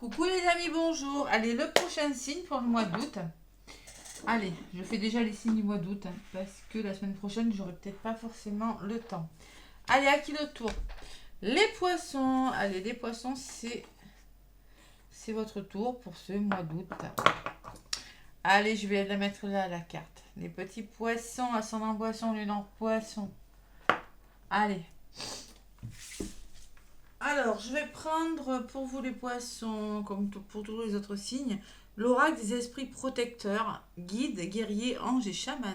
Coucou les amis, bonjour. Allez, le prochain signe pour le mois d'août. Allez, je fais déjà les signes du mois d'août parce que la semaine prochaine, j'aurai peut-être pas forcément le temps. Allez, à qui le tour? Les poissons. Allez, les poissons, c'est votre tour pour ce mois d'août. Allez, je vais la mettre là, la carte. Les petits poissons, ascendant poisson, lune en poisson. Allez. Alors, je vais prendre pour vous les poissons, comme pour tous les autres signes, l'oracle des esprits protecteurs, guides, guerriers, anges et chamans.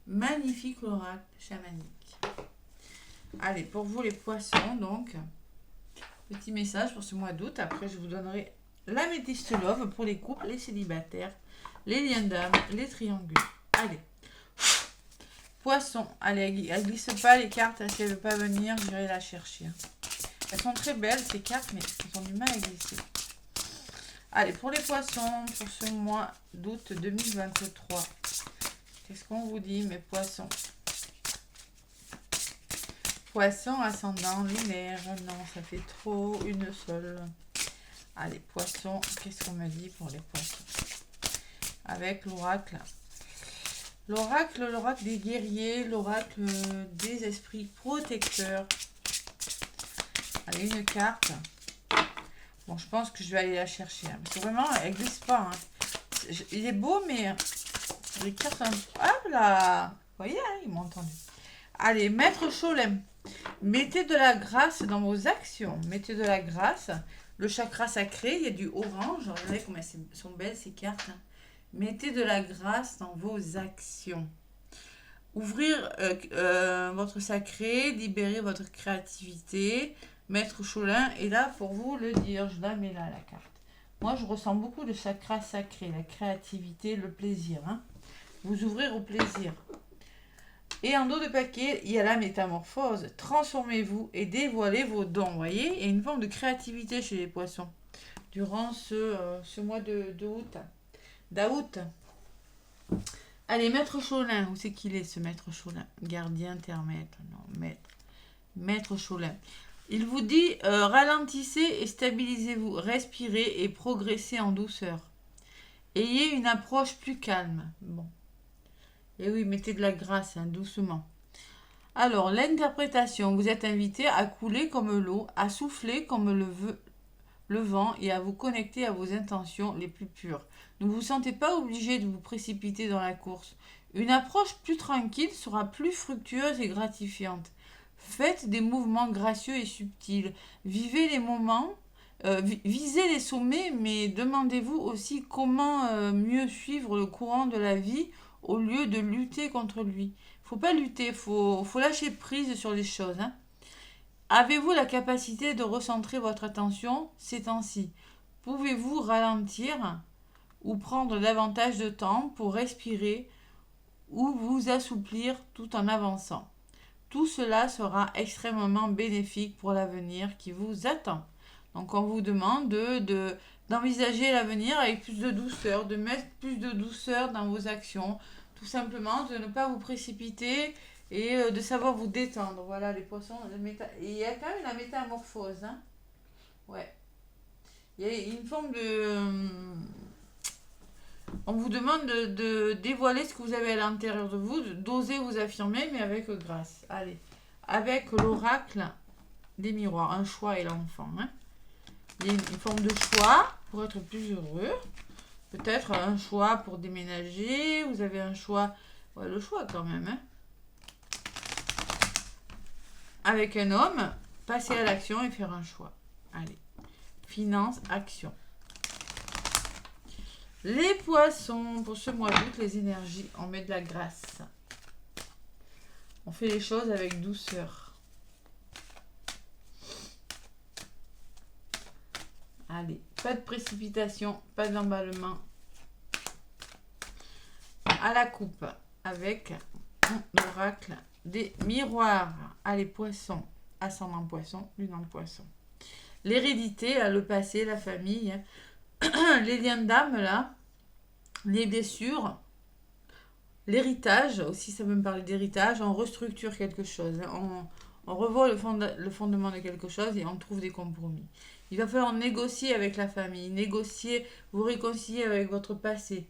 Magnifique oracle chamanique. Allez, pour vous les poissons, donc, petit message pour ce mois d'août. Après, je vous donnerai la métiste love pour les couples, les célibataires, les liens d'âme, les triangules. Allez. Poisson. Allez, elle glisse pas les cartes. Si elle ne veut pas venir, j'irai la chercher. Elles sont très belles ces cartes, mais elles ont du mal à glisser. Allez, pour les poissons, pour ce mois d'août 2023. Qu'est-ce qu'on vous dit, mes poissons? Poisson, ascendant, lunaire. Non, ça fait trop, une seule. Allez, poissons, qu'est-ce qu'on me dit pour les poissons? Avec l'oracle. L'oracle des guerriers, l'oracle des esprits protecteurs. Allez, une carte. Bon, je pense que je vais aller la chercher. Parce que vraiment, elle glisse pas. Il est beau, mais les cartes sont... Hop là! Vous voyez, ils m'ont entendu. Allez, Maître Cholem. Mettez de la grâce dans vos actions. Mettez de la grâce. Le chakra sacré, il y a du orange. Regardez comment elles sont belles, ces cartes. Mettez de la grâce dans vos actions. Ouvrir votre sacré, libérer votre créativité. Maître Cholin est là pour vous le dire. Je la mets là, la carte. Moi, je ressens beaucoup de chakra sacré, la créativité, le plaisir. Vous ouvrir au plaisir. Et en dos de paquet, il y a la métamorphose. Transformez-vous et dévoilez vos dons. Vous voyez, il y a une forme de créativité chez les poissons. Durant ce mois d'août. Allez, Maître Cholin. Où c'est qu'il est, ce Maître Cholin? Gardien, terre-maître. Non, Maître Cholin. Il vous dit, ralentissez et stabilisez-vous, respirez et progressez en douceur. Ayez une approche plus calme. Bon. Et oui, mettez de la grâce, doucement. Alors, l'interprétation. Vous êtes invité à couler comme l'eau, à souffler comme le vent et à vous connecter à vos intentions les plus pures. Ne vous sentez pas obligé de vous précipiter dans la course. Une approche plus tranquille sera plus fructueuse et gratifiante. Faites des mouvements gracieux et subtils. Vivez les moments, visez les sommets, mais demandez-vous aussi comment mieux suivre le courant de la vie au lieu de lutter contre lui. Il ne faut pas lutter, il faut lâcher prise sur les choses. Avez-vous la capacité de recentrer votre attention ces temps-ci? Pouvez-vous ralentir ou prendre davantage de temps pour respirer ou vous assouplir tout en avançant? Tout cela sera extrêmement bénéfique pour l'avenir qui vous attend. Donc on vous demande d'envisager l'avenir avec plus de douceur, de mettre plus de douceur dans vos actions, tout simplement de ne pas vous précipiter et de savoir vous détendre. Voilà les poissons. Il y a quand même la métamorphose. Ouais. Il y a une forme de... On vous demande de dévoiler ce que vous avez à l'intérieur de vous, d'oser vous affirmer, mais avec grâce. Allez, avec l'oracle des miroirs, un choix et l'enfant. Il y a une forme de choix pour être plus heureux. Peut-être un choix pour déménager. Vous avez un choix. Ouais, le choix quand même. Avec un homme, passer à l'action et faire un choix. Allez, finance, action. Les poissons, pour ce mois d'août, les énergies, on met de la grâce. On fait les choses avec douceur. Allez, pas de précipitation, pas d'emballement. À la coupe, avec l'oracle des miroirs. Allez, poissons, ascendant poisson, lune en poisson. L'hérédité, le passé, la famille, les liens d'âme, là, les blessures, l'héritage, aussi ça veut me parler d'héritage, on restructure quelque chose, on revoit le fondement de quelque chose et on trouve des compromis. Il va falloir négocier avec la famille, négocier, vous réconcilier avec votre passé,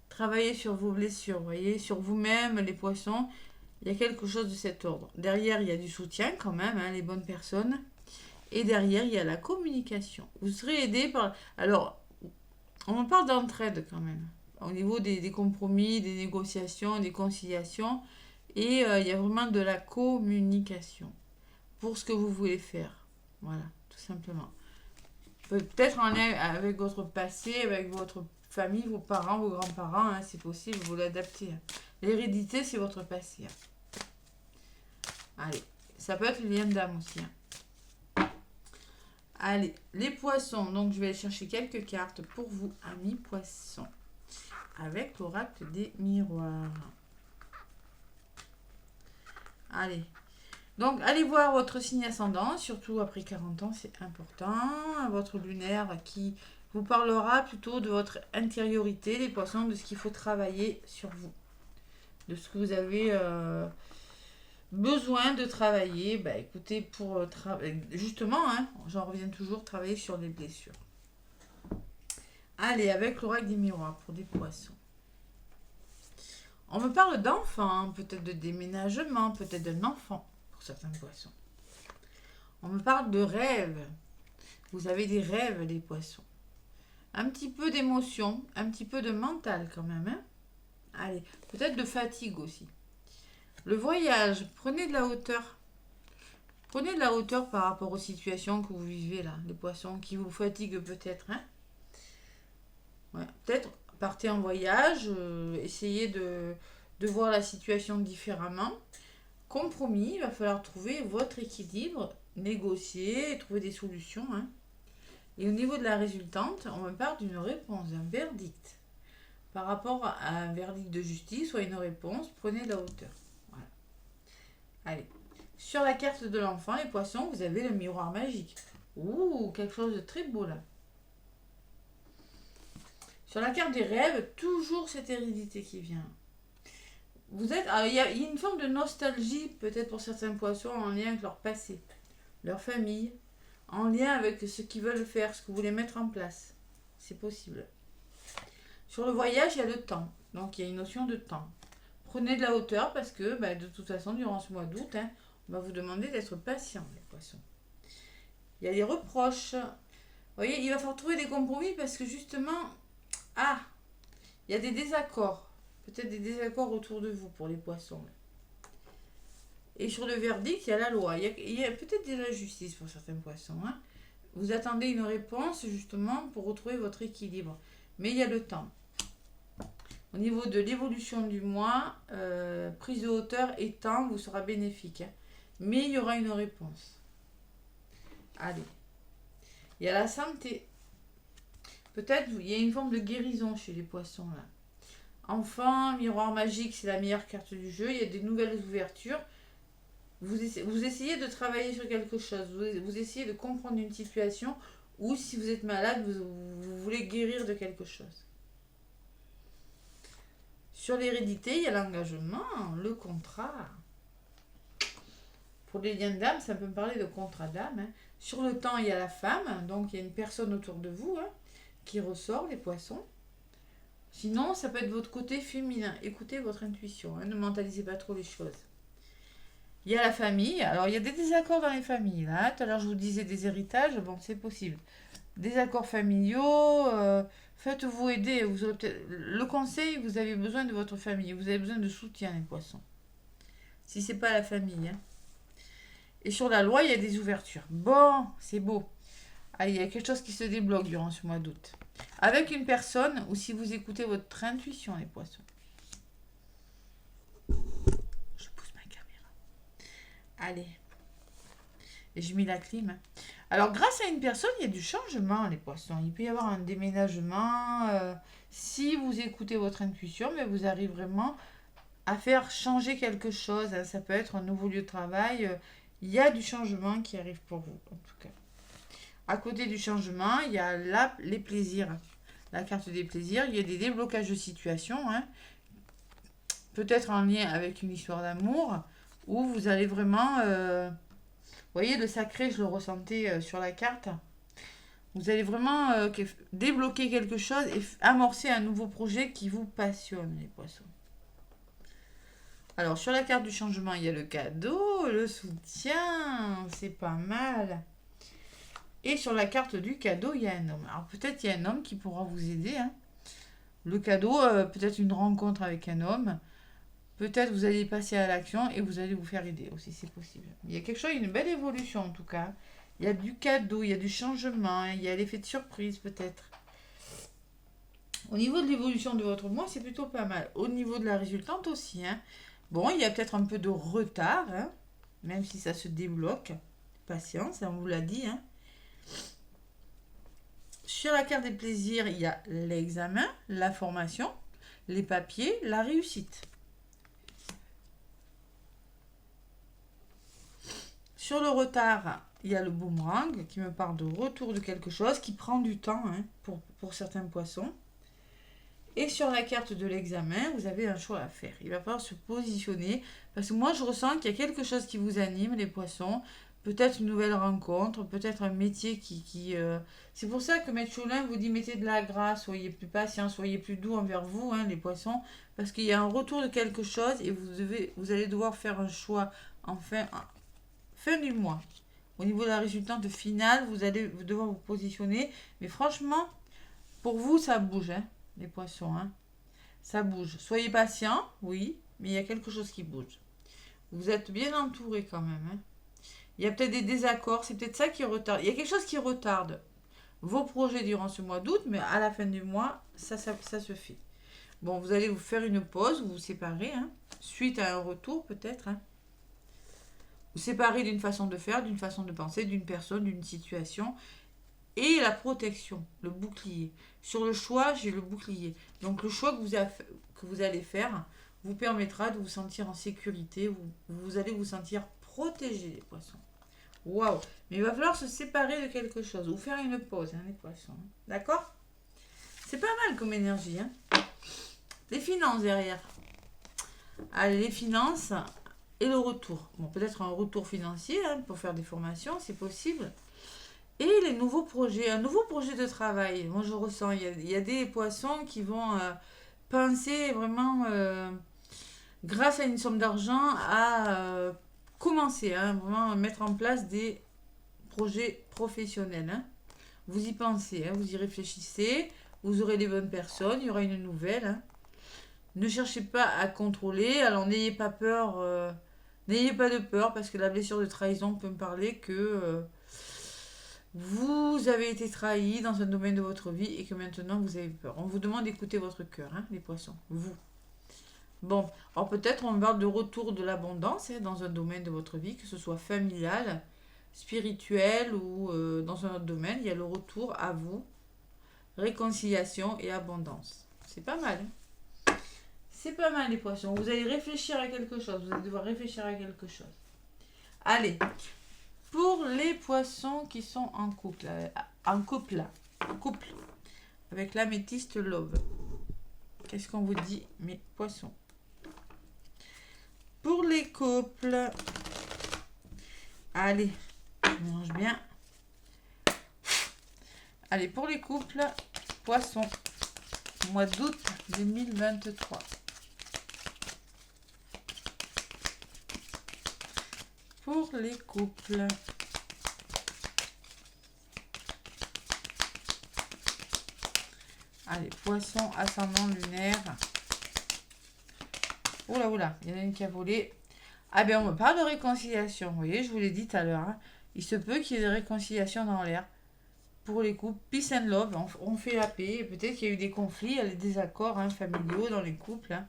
travailler sur vos blessures, vous voyez, sur vous-même, les poissons. Il y a quelque chose de cet ordre. Derrière, il y a du soutien quand même, hein, les bonnes personnes. Et derrière, il y a la communication. Vous serez aidé par... Alors, on en parle d'entraide quand même. Au niveau des compromis, des négociations, des conciliations. Et il y a vraiment de la communication pour ce que vous voulez faire. Voilà, tout simplement. Peut-être en lien avec votre passé, avec votre famille, vos parents, vos grands-parents, hein, c'est possible, vous l'adaptez. L'hérédité, c'est votre passé. Hein. Allez, ça peut être le lien d'âme aussi. Hein. Allez, les poissons. Donc, je vais aller chercher quelques cartes pour vous, amis poissons, avec l'oracle des miroirs. Allez. Donc, allez voir votre signe ascendant, surtout après 40 ans, c'est important. Votre lunaire qui vous parlera plutôt de votre intériorité, les poissons, de ce qu'il faut travailler sur vous. De ce que vous avez besoin de travailler. Bah, écoutez, pour justement, hein, j'en reviens toujours, travailler sur les blessures. Allez, avec l'oracle des miroirs pour des poissons. On me parle d'enfants, peut-être de déménagement, peut-être d'un enfant. Certains poissons. On me parle de rêves. Vous avez des rêves, les poissons. Un petit peu d'émotion, un petit peu de mental quand même. Hein. Allez, peut-être de fatigue aussi. Le voyage, prenez de la hauteur. Prenez de la hauteur par rapport aux situations que vous vivez là, les poissons qui vous fatiguent peut-être. Hein. Ouais, peut-être partez en voyage, essayez de voir la situation différemment. Compromis, il va falloir trouver votre équilibre, négocier, trouver des solutions. Hein. Et au niveau de la résultante, on me parle d'une réponse, d'un verdict. Par rapport à un verdict de justice ou à une réponse, prenez de la hauteur. Voilà. Allez. Sur la carte de l'enfant, les poissons, vous avez le miroir magique. Ouh, quelque chose de très beau là. Sur la carte des rêves, toujours cette hérédité qui vient. Vous êtes, il y a une forme de nostalgie peut-être pour certains poissons en lien avec leur passé, leur famille, en lien avec ce qu'ils veulent faire, ce que vous voulez mettre en place. C'est possible. Sur le voyage, il y a le temps. Donc il y a une notion de temps. Prenez de la hauteur parce que de toute façon, durant ce mois d'août, hein, on va vous demander d'être patient, les poissons. Il y a des reproches. Vous voyez, il va falloir trouver des compromis parce que justement, il y a des désaccords. Peut-être des désaccords autour de vous pour les poissons. Et sur le verdict, il y a la loi. Il y a peut-être de la justice pour certains poissons. Hein. Vous attendez une réponse justement pour retrouver votre équilibre. Mais il y a le temps. Au niveau de l'évolution du mois, prise de hauteur et temps vous sera bénéfique. Hein. Mais il y aura une réponse. Allez. Il y a la santé. Peut-être il y a une forme de guérison chez les poissons là. Enfant, miroir magique, c'est la meilleure carte du jeu. Il y a des nouvelles ouvertures. Vous essayez de travailler sur quelque chose. Vous essayez de comprendre une situation ou si vous êtes malade, vous voulez guérir de quelque chose. Sur l'hérédité, il y a l'engagement, le contrat. Pour les liens d'âme, ça peut me parler de contrat d'âme. Hein. Sur le temps, il y a la femme. Donc, il y a une personne autour de vous qui ressort, les poissons. Sinon, ça peut être votre côté féminin. Écoutez votre intuition, ne mentalisez pas trop les choses. Il y a la famille. Alors, il y a des désaccords dans les familles. Là. Tout à l'heure, je vous disais des héritages. Bon, c'est possible. Des accords familiaux. Faites-vous aider. Vous aurez peut-être... Le conseil, vous avez besoin de votre famille. Vous avez besoin de soutien, les poissons. Si ce n'est pas la famille. Hein. Et sur la loi, il y a des ouvertures. Bon, c'est beau. Allez, il y a quelque chose qui se débloque durant ce mois d'août. Avec une personne ou si vous écoutez votre intuition, les poissons. Je pousse ma caméra. Allez. Et j'ai mis la clim. Alors, grâce à une personne, il y a du changement, les poissons. Il peut y avoir un déménagement. Si vous écoutez votre intuition, mais vous arrivez vraiment à faire changer quelque chose. Hein. Ça peut être un nouveau lieu de travail. Il y a du changement qui arrive pour vous, en tout cas. À côté du changement, il y a les plaisirs. La carte des plaisirs. Il y a des déblocages de situation. Hein. Peut-être en lien avec une histoire d'amour. Où vous allez vraiment... vous voyez, le sacré, je le ressentais sur la carte. Vous allez vraiment débloquer quelque chose et amorcer un nouveau projet qui vous passionne, les poissons. Alors, sur la carte du changement, il y a le cadeau, le soutien, c'est pas mal. Et sur la carte du cadeau, il y a un homme. Alors, peut-être qu'il y a un homme qui pourra vous aider. Hein. Le cadeau, peut-être une rencontre avec un homme. Peut-être vous allez passer à l'action et vous allez vous faire aider aussi, c'est possible. Il y a quelque chose, une belle évolution en tout cas. Il y a du cadeau, il y a du changement, il y a l'effet de surprise peut-être. Au niveau de l'évolution de votre mois, c'est plutôt pas mal. Au niveau de la résultante aussi. Hein. Bon, il y a peut-être un peu de retard, hein, même si ça se débloque. Patience, on vous l'a dit. Hein. Sur la carte des plaisirs, il y a l'examen, la formation, les papiers, la réussite. Sur le retard, il y a le boomerang qui me parle de retour de quelque chose qui prend du temps hein, pour certains poissons. Et sur la carte de l'examen, vous avez un choix à faire. Il va falloir se positionner parce que moi je ressens qu'il y a quelque chose qui vous anime, les poissons. Peut-être une nouvelle rencontre, peut-être un métier qui C'est pour ça que Maître Choulin vous dit mettez de la grâce, soyez plus patient, soyez plus doux envers vous, hein, les poissons, parce qu'il y a un retour de quelque chose et vous allez devoir faire un choix en fin du mois. Au niveau de la résultante finale, vous allez devoir vous positionner. Mais franchement, pour vous, ça bouge, hein, les poissons. Hein. Ça bouge. Soyez patients, oui, mais il y a quelque chose qui bouge. Vous êtes bien entouré quand même. Hein. Il y a peut-être des désaccords, c'est peut-être ça qui retarde. Il y a quelque chose qui retarde vos projets durant ce mois d'août, mais à la fin du mois, ça se fait. Bon, vous allez vous faire une pause, vous vous séparez, hein, suite à un retour peut-être. Hein. Vous séparez d'une façon de faire, d'une façon de penser, d'une personne, d'une situation. Et la protection, le bouclier. Sur le choix, j'ai le bouclier. Donc le choix que vous allez faire vous permettra de vous sentir en sécurité. Vous allez vous sentir protégé, les poissons. Waouh! Mais il va falloir se séparer de quelque chose. Ou faire une pause, hein, les poissons. D'accord? C'est pas mal comme énergie. Hein. Les finances derrière. Allez, les finances et le retour. Bon, peut-être un retour financier hein, pour faire des formations, c'est possible. Et les nouveaux projets, un nouveau projet de travail. Moi, je ressens, il y a des poissons qui vont penser vraiment, grâce à une somme d'argent, à commencer, hein, vraiment mettre en place des projets professionnels. Hein. Vous y pensez, hein, vous y réfléchissez, vous aurez les bonnes personnes, il y aura une nouvelle. Hein. Ne cherchez pas à contrôler, alors n'ayez pas peur, n'ayez pas de peur, parce que la blessure de trahison peut me parler que vous avez été trahi dans un domaine de votre vie et que maintenant vous avez peur. On vous demande d'écouter votre cœur, hein, les poissons, vous. Bon, alors peut-être on parle de retour de l'abondance hein, dans un domaine de votre vie, que ce soit familial, spirituel ou dans un autre domaine, il y a le retour à vous, réconciliation et abondance. C'est pas mal. Hein. C'est pas mal les poissons. Vous allez réfléchir à quelque chose, vous allez devoir réfléchir à quelque chose. Allez, pour les poissons qui sont en couple, avec l'améthyste love. Qu'est-ce qu'on vous dit, mes poissons? Pour les couples, allez, je mélange bien. Allez, pour les couples, poissons, mois d'août 2023. Pour les couples. Allez, poisson, ascendant lunaire. Oula, oula, il y en a une qui a volé. Ah ben, on me parle de réconciliation. Vous voyez, je vous l'ai dit tout à l'heure. Hein. Il se peut qu'il y ait des réconciliations dans l'air. Pour les couples, peace and love, on fait la paix. Peut-être qu'il y a eu des conflits, il y a des désaccords hein, familiaux dans les couples. Hein.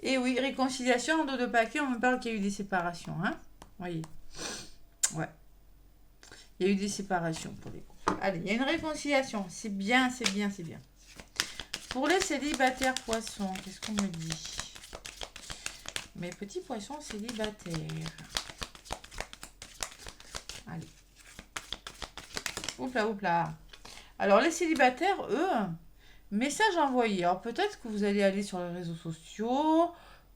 Et oui, réconciliation en dos de paquet, on me parle qu'il y a eu des séparations. Hein. Voyez. Ouais. Il y a eu des séparations pour les couples. Allez, il y a une réconciliation. C'est bien, c'est bien, c'est bien. Pour les célibataires poissons, qu'est-ce qu'on me dit? Mes petits poissons célibataires. Allez. Oupla, oupla. Alors, les célibataires, eux, message envoyé. Alors, peut-être que vous allez aller sur les réseaux sociaux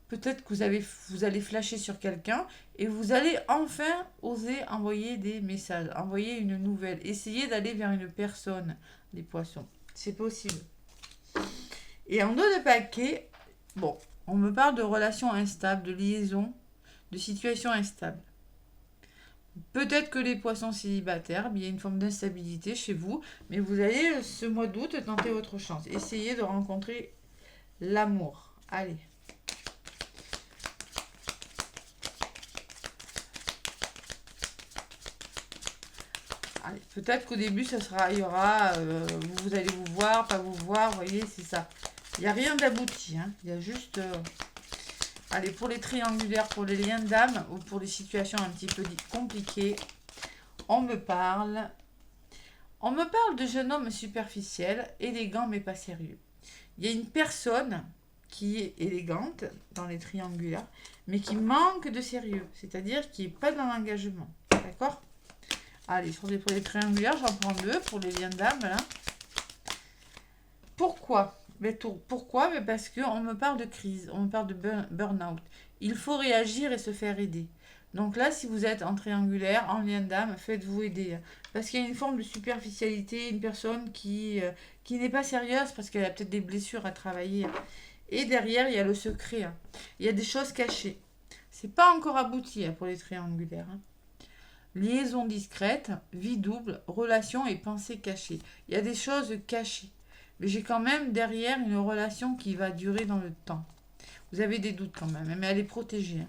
Peut-être que vous allez flasher sur quelqu'un et vous allez enfin oser envoyer des messages, envoyer une nouvelle. Essayez d'aller vers une personne, les poissons. C'est possible. Et en dos de paquet, bon, on me parle de relations instables, de liaisons, de situations instables. Peut-être que les poissons célibataires, il y a une forme d'instabilité chez vous, mais vous allez ce mois d'août tenter votre chance. Essayez de rencontrer l'amour. Allez. Allez, peut-être qu'au début, il y aura, vous allez vous voir, pas vous voir, vous voyez, c'est ça. Il n'y a rien d'abouti, hein. Il y a juste... allez, pour les triangulaires, pour les liens d'âme, ou pour les situations un petit peu compliquées, on me parle de jeune homme superficiel, élégant mais pas sérieux. Il y a une personne qui est élégante dans les triangulaires, mais qui manque de sérieux, c'est-à-dire qui n'est pas dans l'engagement. D'accord ? Allez, pour les triangulaires, j'en prends 2 pour les liens d'âme, là. Pourquoi ? Pourquoi ? Mais parce qu'on me parle de crise, on me parle de burn-out. Il faut réagir et se faire aider. Donc là, si vous êtes en triangulaire, en lien d'âme, faites-vous aider. Parce qu'il y a une forme de superficialité, une personne qui n'est pas sérieuse parce qu'elle a peut-être des blessures à travailler. Et derrière, il y a le secret. Il y a des choses cachées. C'est pas encore abouti pour les triangulaires. Liaison discrète, vie double, relation et pensée cachée. Il y a des choses cachées. Mais j'ai quand même derrière une relation qui va durer dans le temps. Vous avez des doutes quand même, mais elle est protégée.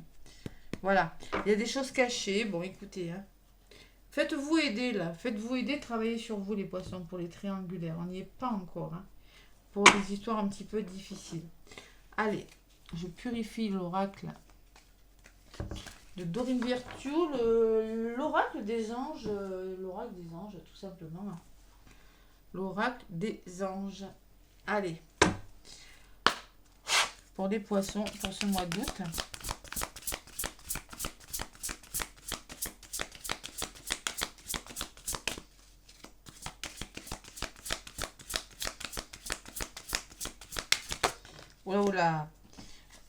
Voilà. Il y a des choses cachées. Bon, écoutez. Faites-vous aider là. Faites-vous aider, travaillez sur vous les poissons pour les triangulaires. On n'y est pas encore. Pour des histoires un petit peu difficiles. Allez, je purifie l'oracle de Dorine Virtue, l'oracle des anges, tout simplement. L'oracle des anges. Allez. Pour les poissons, pour ce mois d'août. Oh là.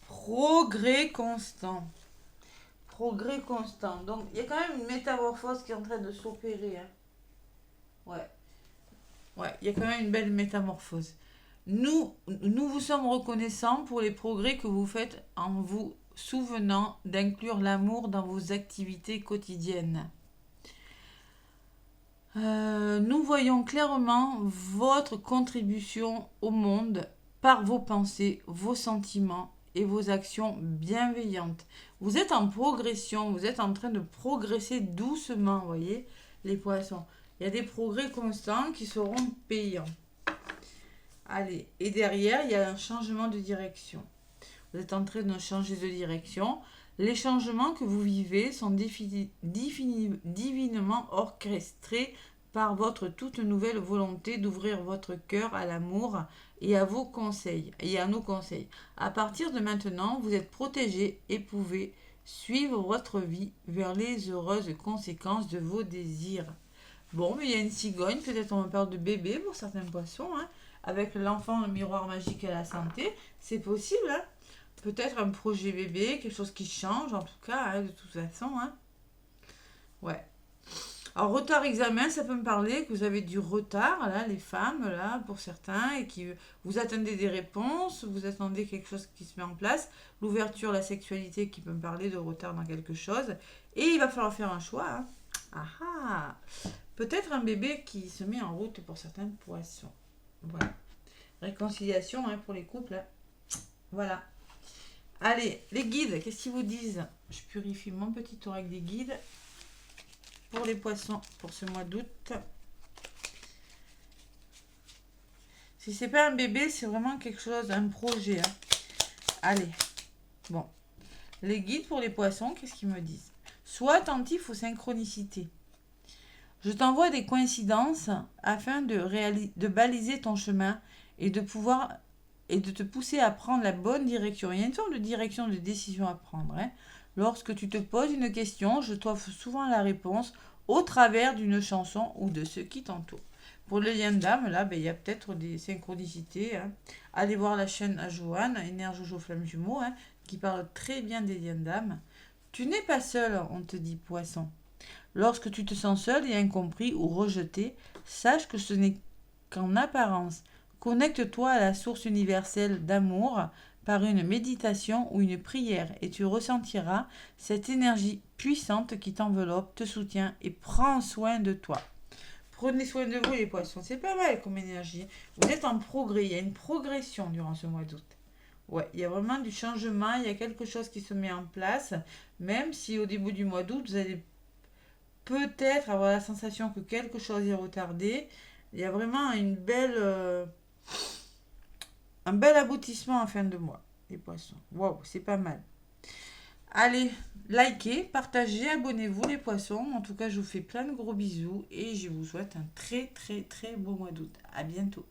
Progrès constant. Progrès constant. Donc, il y a quand même une métamorphose qui est en train de s'opérer. Ouais. Ouais, il y a quand même une belle métamorphose. Nous vous sommes reconnaissants pour les progrès que vous faites en vous souvenant d'inclure l'amour dans vos activités quotidiennes. Nous voyons clairement votre contribution au monde par vos pensées, vos sentiments et vos actions bienveillantes. Vous êtes en progression, vous êtes en train de progresser doucement, vous voyez, les poissons. Il y a des progrès constants qui seront payants. Allez, et derrière, il y a un changement de direction. Vous êtes en train de changer de direction. Les changements que vous vivez sont divinement orchestrés par votre toute nouvelle volonté d'ouvrir votre cœur à l'amour et à vos conseils, et à nos conseils. À partir de maintenant, vous êtes protégés et pouvez suivre votre vie vers les heureuses conséquences de vos désirs. Bon, mais il y a une cigogne, peut-être on me parle de bébé pour certains poissons, avec l'enfant, le miroir magique à la santé, c'est possible, Peut-être un projet bébé, quelque chose qui change, en tout cas, de toute façon, Ouais. Alors, retard examen, ça peut me parler que vous avez du retard, là, les femmes, là, pour certains, et que vous attendez des réponses, vous attendez quelque chose qui se met en place, l'ouverture, la sexualité qui peut me parler de retard dans quelque chose, et il va falloir faire un choix, Ah ah! Peut-être un bébé qui se met en route pour certains poissons. Voilà. Réconciliation pour les couples. Voilà. Allez, les guides, qu'est-ce qu'ils vous disent? Je purifie mon petit oracle des guides pour les poissons pour ce mois d'août. Si c'est pas un bébé, c'est vraiment quelque chose, un projet. Allez. Bon. Les guides pour les poissons, qu'est-ce qu'ils me disent? Sois attentif aux synchronicités. Je t'envoie des coïncidences afin de baliser ton chemin et de te pousser à prendre la bonne direction. Il y a une sorte de direction, de décision à prendre. Lorsque tu te poses une question, je t'offre souvent la réponse au travers d'une chanson ou de ce qui t'entoure. Pour le lien d'âme, là, il y a peut-être des synchronicités. Allez voir la chaîne à Joanne, Énergie Jojo Flamme Jumeau, qui parle très bien des liens d'âme. Tu n'es pas seul, on te dit, Poisson. Lorsque tu te sens seul et incompris ou rejeté, sache que ce n'est qu'en apparence. Connecte-toi à la source universelle d'amour par une méditation ou une prière et tu ressentiras cette énergie puissante qui t'enveloppe, te soutient et prend soin de toi. Prenez soin de vous les poissons, c'est pas mal comme énergie. Vous êtes en progrès, il y a une progression durant ce mois d'août. Ouais, il y a vraiment du changement, il y a quelque chose qui se met en place, même si au début du mois d'août, vous allez peut-être avoir la sensation que quelque chose est retardé. Il y a vraiment un bel aboutissement en fin de mois, les poissons. Waouh, c'est pas mal. Allez, likez, partagez, abonnez-vous les poissons. En tout cas, je vous fais plein de gros bisous et je vous souhaite un très très très beau mois d'août. À bientôt.